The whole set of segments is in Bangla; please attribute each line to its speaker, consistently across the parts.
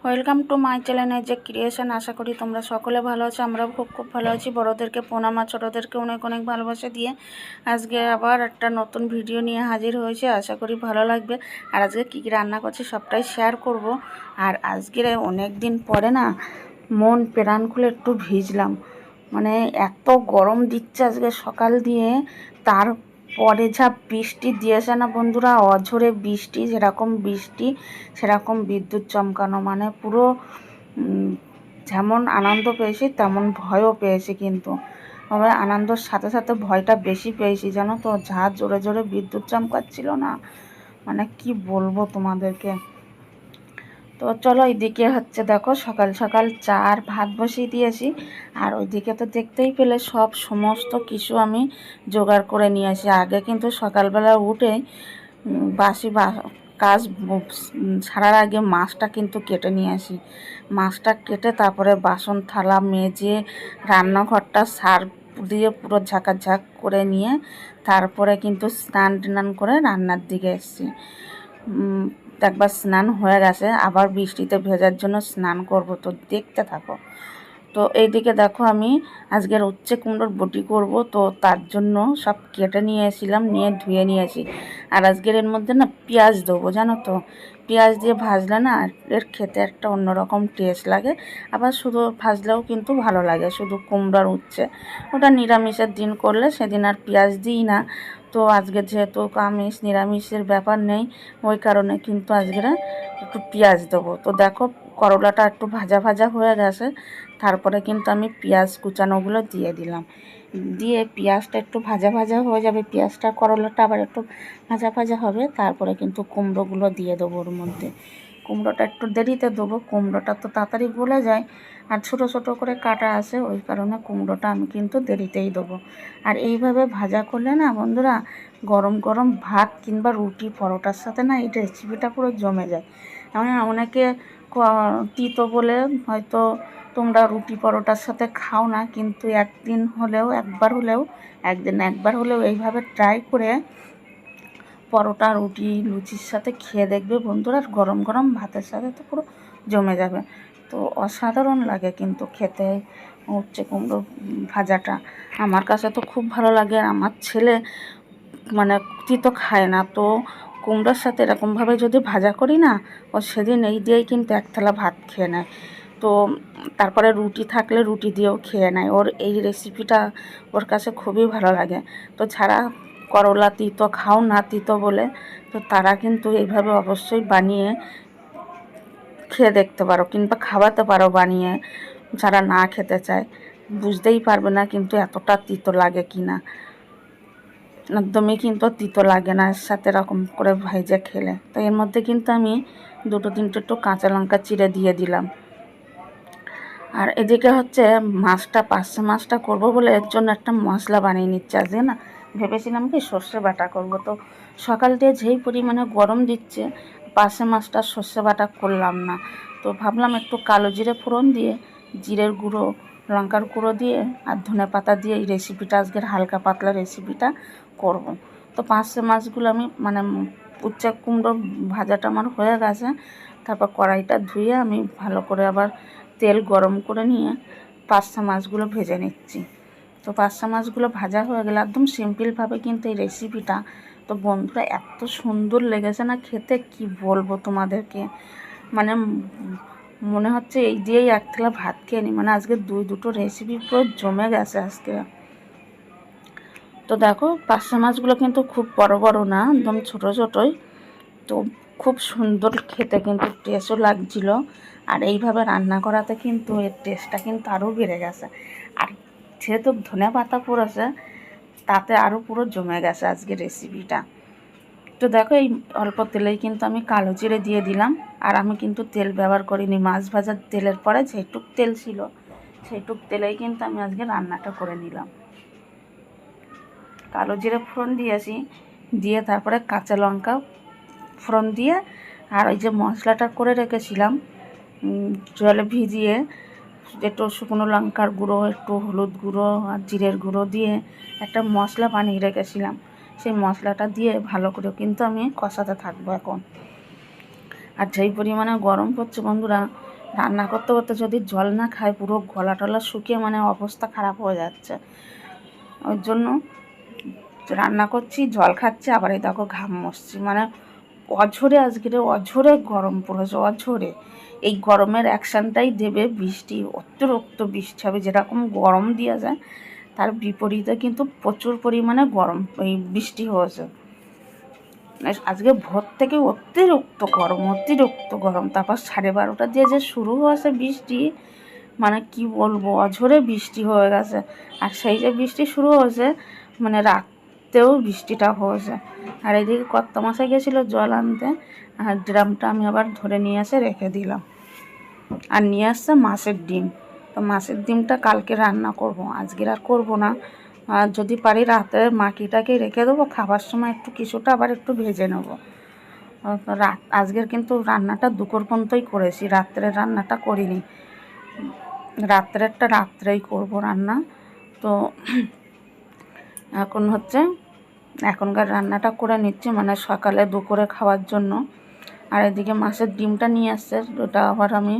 Speaker 1: ওয়েলকাম টু মাই চ্যানেল যে ক্রিয়েশন। আশা করি তোমরা সকলে ভালো আছো। আমরাও খুব ভালো আছি। বড়োদেরকে প্রণাম আর ছোটোদেরকে অনেক অনেক ভালোবাসা দিয়ে আজকে আবার একটা নতুন ভিডিও নিয়ে হাজির হয়েছে। আশা করি ভালো লাগবে। আর আজকে কী কী রান্না করছি সবটাই শেয়ার করব। আর আজকের অনেক দিন পরে না মন প্রাণ খুলে একটু ভিজলাম। মানে এত গরম দিচ্ছে আজকে সকাল দিয়ে, তার পরে যা বৃষ্টি দিয়েছে না বন্ধুরা, অঝোরে বৃষ্টি, সেরকম বিদ্যুৎ চমকানো, মানে পুরো যেমন আনন্দ পেয়েছি তেমন ভয়ও পেয়েছি। কিন্তু তবে আনন্দর সাথে সাথে ভয়টা বেশি পেয়েছি জানো তো। যা জোরে জোরে বিদ্যুৎ চমকাচ্ছিল না, মানে কি বলবো তোমাদেরকে। তো চলো, এইদিকে হচ্ছে দেখো সকাল সকাল চা আর ভাত বসিয়ে দিয়েছি। আর ওইদিকে তো দেখতেই পেলে সমস্ত কিছু আমি জোগাড় করে নিয়ে আসি। আগে কিন্তু সকালবেলা উঠে বাসি কাজ ছাড়ার আগে মাছটা কিন্তু কেটে নিয়ে আসি। মাছটা কেটে তারপরে বাসন থালা মেজে রান্নাঘরটা সার্ফ দিয়ে পুরো ঝাঁকাঝাঁক করে নিয়ে তারপরে কিন্তু স্নান টান করে রান্নার দিকে এসেছি। একবার স্নান হয়ে গেছে, আবার বৃষ্টিতে ভেজার জন্য স্নান করব, তো দেখতে থাকো। তো এইদিকে দেখো আমি আজকের উচ্ছে কুমড়োর বটি করব, তো তার জন্য সব কেটে নিয়ে এসেছিলাম, নিয়ে ধুয়ে নিয়েছি। আর আজকের এর মধ্যে না পেঁয়াজ দেবো জানো তো। পেঁয়াজ দিয়ে ভাজলে না এর খেতে একটা অন্যরকম টেস্ট লাগে। আবার শুধু ভাজলেও কিন্তু ভালো লাগে। শুধু কুমড়োর উচ্ছে ওটা নিরামিষের দিন করলে সেদিন আর পেঁয়াজ দিই না। তো আজকে যেহেতু আমিষ নিরামিষের ব্যাপার নেই, ওই কারণে কিন্তু আজকে একটু পেঁয়াজ দেবো। তো দেখো করলাটা একটু ভাজা ভাজা হয়ে গেছে, তারপরে কিন্তু আমি পেঁয়াজ কুচানোগুলো দিয়ে দিলাম। দিয়ে পেঁয়াজটা একটু ভাজা ভাজা হয়ে যাবে, পেঁয়াজটা করলাটা আবার একটু ভাজা ভাজা হবে, তারপরে কিন্তু কুমড়োগুলো দিয়ে দেবো ওর মধ্যে। কুমড়োটা একটু দেরিতে দেবো, কুমড়োটা তো তাড়াতাড়ি গলে যায় আর ছোটো ছোটো করে কাটা আছে, ওই কারণে কুমড়োটা আমি কিন্তু দেরিতেই দেবো। আর এইভাবে ভাজা করলে না বন্ধুরা, গরম গরম ভাত কিংবা রুটি পরোটার সাথে না এই রেসিপিটা পুরো জমে যায়। অনেকে তিতো বলে হয়তো তোমরা রুটি পরোটার সাথে খাও না, কিন্তু একবার হলেও এইভাবে ট্রাই করে পরোটা রুটি লুচির সাথে খেয়ে দেখবে বন্ধুরা। গরম গরম ভাতের সাথে তো পুরো জমে যাবে। তো অসাধারণ লাগে কিন্তু খেতে উচ্ছে কুমড়ো ভাজাটা। আমার কাছে তো খুব ভালো লাগে। আর আমার ছেলে মানে তিতো খায় না, তো কুমড়োর সাথে এরকমভাবে যদি ভাজা করি না, ও সেদিন এই দিয়েই কিন্তু এক থালা ভাত খেয়ে নেয়। তো তারপরে রুটি থাকলে রুটি দিয়েও খেয়ে নেয়। ওর এই রেসিপিটা ওর কাছে খুবই ভালো লাগে। তো যারা করলা তিতো খাও না তিতো বলে, তো তারা কিন্তু এইভাবে অবশ্যই বানিয়ে খেয়ে দেখতে পারো কিংবা খাওয়াতে পারো বানিয়ে। যারা না খেতে চায় বুঝতেই পারবে না কিন্তু এতটা তিতো লাগে কি না। একদমই কিন্তু তিতো লাগে না এর সাথে এরকম করে ভেজে খেলে। তো এর মধ্যে কিন্তু আমি দুটো তিনটে একটু কাঁচা লঙ্কা চিড়ে দিয়ে দিলাম। আর এদিকে হচ্ছে পার্শে মাছটা করবো বলে এর জন্য একটা মশলা বানিয়ে নিচ্ছে। আজকে না ভেবেছিলাম কি সর্ষে বাটা করব, তো সকাল দিয়ে যেই পরিমাণে গরম দিচ্ছে পার্শে মাছটা সর্ষে বাটা করলাম না। তো ভাবলাম একটু কালো জিরে ফোড়ন দিয়ে জিরের গুঁড়ো লঙ্কার গুঁড়ো দিয়ে আর ধনে পাতা দিয়ে এই রেসিপিটা আজকের হালকা পাতলা রেসিপিটা করব। তো পার্শে মাছগুলো আমি উচ্ছে কুমড়ো ভাজাটা আমার হয়ে গেছে। তারপর কড়াইটা ধুয়ে আমি ভালো করে আবার তেল গরম করে নিয়ে পার্শে মাছগুলো ভেজে নিচ্ছি। তো পার্শে মাছগুলো ভাজা হয়ে গেলে একদম সিম্পলভাবে কিন্তু এই রেসিপিটা, তো বন্ধুরা এত সুন্দর লেগেছে না খেতে, কি বলবো তোমাদেরকে। মানে মনে হচ্ছে এই দিয়েই এক থালা ভাত খেয়ে নিই। মানে আজকে দুটো রেসিপি পুরো জমে গেছে আজকে। তো দেখো পার্শে মাছগুলো কিন্তু খুব বড় বড় না, একদম ছোটো ছোটোই। তো খুব সুন্দর খেতে কিন্তু টেস্টও লাগছিল। আর এইভাবে রান্না করাতে কিন্তু এর টেস্টটা কিন্তু আরও বেড়ে গেছে। আর যেহেতু ধনে পাতা পড়েছে তাতে আরও পুরো জমে গেছে আজকে রেসিপিটা। তো দেখো এই অল্প তেলেই কিন্তু আমি কালো জিরে দিয়ে দিলাম। আর আমি কিন্তু তেল ব্যবহার করিনি, মাছ ভাজার তেলের পরে যেটুক তেল ছিল সেইটুক তেলেই কিন্তু আমি আজকে রান্নাটা করে নিলাম। কালো জিরে ফোড়ন দিয়েছি, দিয়ে তারপরে কাঁচা লঙ্কা ফোড়ন দিয়ে আর ওই যে মশলাটা করে রেখেছিলাম জলে ভিজিয়ে, একটু শুকনো লঙ্কার গুঁড়ো একটু হলুদ গুঁড়ো আর জিরের গুঁড়ো দিয়ে একটা মশলা বানিয়ে রেখেছিলাম, সেই মশলাটা দিয়ে ভালো করে কিন্তু আমি কষাতে থাকবো এখন। আর যেই পরিমাণে গরম পড়ছে বন্ধুরা, রান্না করতে করতে যদি জল না খায় পুরো গলা টলা শুকিয়ে মানে অবস্থা খারাপ হয়ে যাচ্ছে। ওই জন্য রান্না করছি, জল খাচ্ছি, আবার এই দেখো ঘাম মসছি, মানে অঝোরে আজকের অঝোরে গরম পড়েছে, অঝোরে। এই গরমের অ্যাকশানটাই দেবে বৃষ্টি, অতিরিক্ত বৃষ্টি হবে। যেরকম গরম দেওয়া যায় তার বিপরীতে কিন্তু প্রচুর পরিমাণে গরম এই বৃষ্টি হয়েছে। আজকে ভোর থেকে অতিরিক্ত গরম, অতিরিক্ত গরম। তারপর 12:30 দিয়ে যে শুরু হয়েছে বৃষ্টি, মানে কি বলবো, অঝোরে বৃষ্টি হয়ে গেছে। আর সেই যে বৃষ্টি শুরু হয়েছে মানে রাতেও বৃষ্টিটা হয়েছে। আর এদিকে কর্তামশাই গেছিলো জল আনতে, আর ড্রামটা আমি আবার ধরে নিয়ে এসে রেখে দিলাম। আর নিয়ে আসছে মাছের ডিম। তো মাছের ডিমটা কালকে রান্না করব, আজকের আর করবো না। আর যদি পারি রাতে মাখিটাকে রেখে দেবো, খাবার সময় একটু কিছুটা আবার একটু ভেজে নেবো। আজকের কিন্তু রান্নাটা দুপুর পর্যন্তই করেছি, রাত্রের রান্নাটা করিনি। রাত্রেরটা রাত্রেই করব রান্না। তো এখন হচ্ছে এখনকার রান্নাটা করে নিচ্ছি, মানে সকালে দুপুরে খাওয়ার জন্য। আর এদিকে মাছের ডিমটা নিয়ে আসছে, ওটা আবার আমি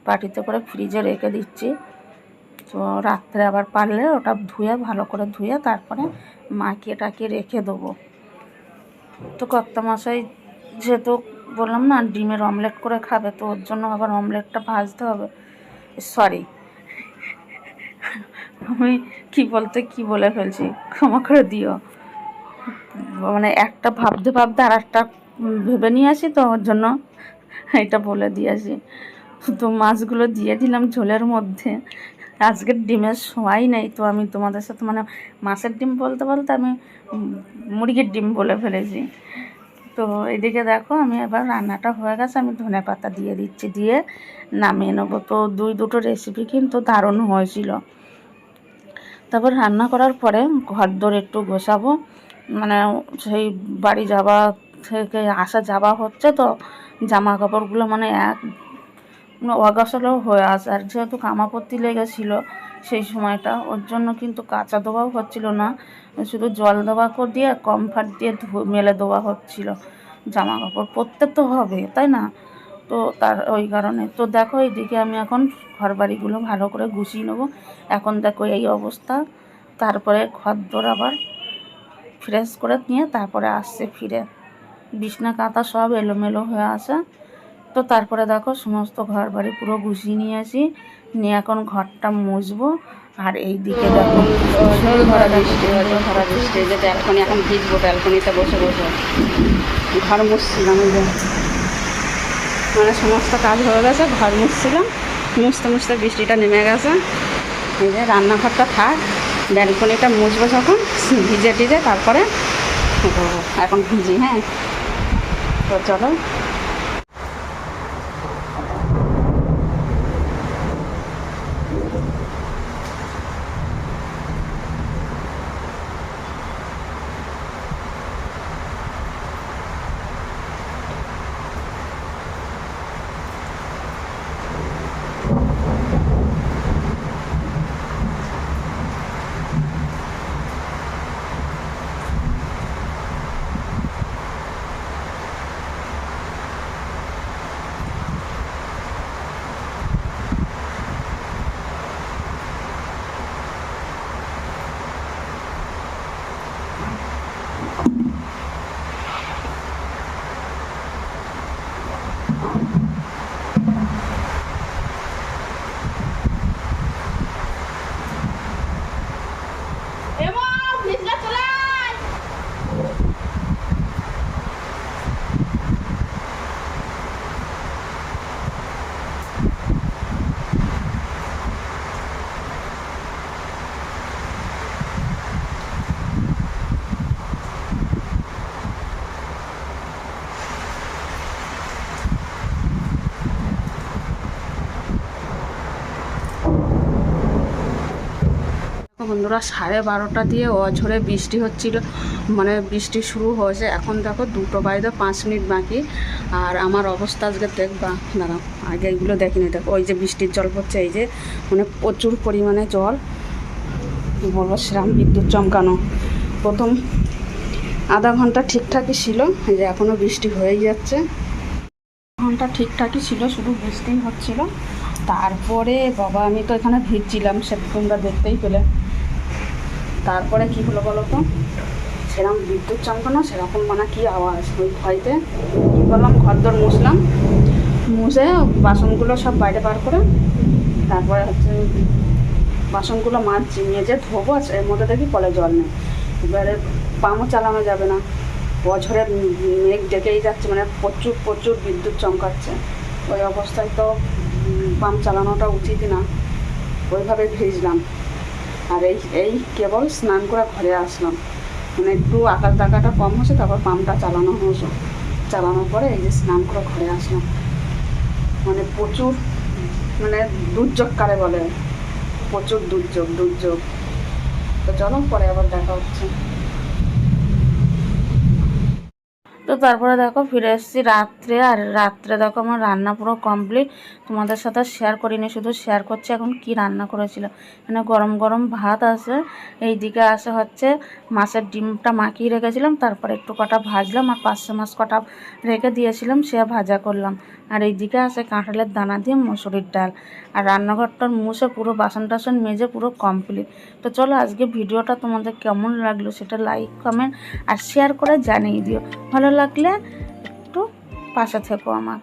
Speaker 1: বাটিতে করে ফ্রিজে রেখে দিচ্ছি। তো রাত্রে আবার পারলে ওটা ধুয়ে ভালো করে ধুয়ে তারপরে মাখিয়ে টাকিয়ে রেখে দেবো। তো কর্তামশাই যেহেতু বললাম না ডিমের অমলেট করে খাবে, তো ওর জন্য আবার অমলেটটা ভাজতে হবে। সরি, আমি কি বলে ফেলছি, ক্ষমা করে দিও। মানে একটা ভাবতে ভাবতে আর একটা ভেবে নিয়ে আসি, তো ওর জন্য এটা বলে দিয়েছি। তো মাছগুলো দিয়ে দিলাম ঝোলের মধ্যে। আজকের ডিমের সময় নেই, তো আমি তোমাদের সাথে মানে মাছের ডিম বলতে বলতে আমি মুরগির ডিম বলে ফেলেছি। তো এদিকে দেখো আমি এবার রান্নাটা হয়ে গেছে, আমি ধনেপাতা দিয়ে দিচ্ছি, দিয়ে নামিয়ে নেবো। তো দুটো রেসিপি কিন্তু দারুণ হয়েছিল। তারপর রান্না করার পরে ঘরদোর একটু গোছাবো, মানে সেই বাড়ি যাওয়া থেকে আসা যাওয়া হচ্ছে, তো জামা কাপড়গুলো মানে অগাছালো হয়ে আসে। আর যেহেতু কামাপত্তি লেগেছিলো সেই সময়টা, ওর জন্য কিন্তু কাঁচা দেওয়াও হচ্ছিল না, শুধু জল দেওয়া করে দিয়ে কমফার্ট দিয়ে মেলে দেওয়া হচ্ছিল। জামা কাপড় পরতে তো হবে, তাই না? তো তার ওই কারণে তো দেখো এইদিকে আমি এখন ঘর বাড়িগুলো ভালো করে গুছিয়ে নেবো। এখন দেখো এই অবস্থা। তারপরে ঘরদোর আবার ফ্রেশ করে নিয়ে তারপরে আসছে ফিরে, বিছনা কাঁথা সব এলোমেলো হয়ে আসে। তো তারপরে দেখো সমস্ত ঘর বাড়ি পুরো গুছিয়ে নিয়ে আসি, নিয়ে এখন ঘরটা মুছবো। আর এই দিকে দেখো
Speaker 2: ভরা বৃষ্টি, যে ব্যালকনি এখন ভিজবো, ব্যালকনিতে বসে বসে ঘর মুছছিলাম। মানে সমস্ত কাজ হয়ে গেছে, ঘর মুছছিলাম, মুছতে মুছতে বৃষ্টিটা নেমে গেছে। এই যে রান্নাঘরটা থাক, ব্যালকনিটা মুছবো যখন ভিজে টিজে তারপরে এখন ভিজি। হ্যাঁ, তো চলো। বন্ধুরা 12:30 দিয়ে অঝোরে বৃষ্টি হচ্ছিল, মানে বৃষ্টি শুরু হয়েছে। এখন দেখো 2:05 বাকি। আর আমার অবস্থা আজকে দেখবা, দাঁড়াও আগে এইগুলো দেখিনি। দেখো ওই যে বৃষ্টির জল পড়ছে, এই যে মানে প্রচুর পরিমাণে জল, বলবো শ্রাম বিদ্যুৎ চমকানো। প্রথম আধা ঘন্টা ঠিকঠাকই ছিল, এই যে এখনও বৃষ্টি হয়েই যাচ্ছে। আবহাওয়াটা ঠিকঠাকই ছিল, শুধু বৃষ্টিই হচ্ছিল। তারপরে বাবা আমি তো এখানে ভিজছিলাম, সে তোমরা দেখতেই পেলে। তারপরে কি হলো বলো তো, সেরকম বিদ্যুৎ চমকানো, সেরকম মানে কি আওয়াজ, ওই ভয়তে কী করলাম, ঘরদোর মুছলাম, মুছে বাসনগুলো সব বাইরে বার করে তারপরে হচ্ছে বাসনগুলো মাজছি, মেজে ধোবো। এর মধ্যে দেখি কলে জল নেই। এবারে পাম্পও চালানো যাবে না, বছরে মেঘ ডেকেই যাচ্ছে, মানে প্রচুর প্রচুর বিদ্যুৎ চমকাচ্ছে। ওই অবস্থায় তো পাম্প চালানোটা উচিত না, ওইভাবে ভিজলাম। আর এই কেবল স্নান করে ঘরে আসলাম, মানে একটু আকাশ ডাকাটা কম হচ্ছে, তারপর পাম্পটা চালানো হয়েছে। চালানোর পরে এই যে স্নান করে ঘরে আসলাম, মানে প্রচুর, মানে দুর্যোগ কারে বলে, প্রচুর দুর্যোগ দুর্যোগ। তো চলো পরে আবার দেখা হচ্ছে।
Speaker 1: তো তারপরে দেখো ফিরে এসেছি রাত্রে, আর রাত্রে দেখো আমার রান্না পুরো কমপ্লিট। তোমাদের সাথে শেয়ার করিনি, শুধু শেয়ার করছি এখন কি রান্না করেছিল। মানে গরম গরম ভাত আছে, এইদিকে আসে হচ্ছে মাছের ডিমটা মাখিয়ে রেখেছিলাম, তারপরে একটু কটা ভাজলাম, আর পার্শে মাছ কটা রেখে দিয়েছিলাম, সে ভাজা করলাম। আর এইদিকে আছে কাঁঠালের দানা দিয়ে মসুরির ডাল। আর রান্নাঘরটার মুছে পুরো বাসন টাসন মেজে পুরো কমপ্লিট। তো চলো আজকে ভিডিওটা তোমাদের কেমন লাগলো সেটা লাইক কমেন্ট আর শেয়ার করে জানিয়ে দিও। ভালো লাগলে একটু পাশে থেকো আমার।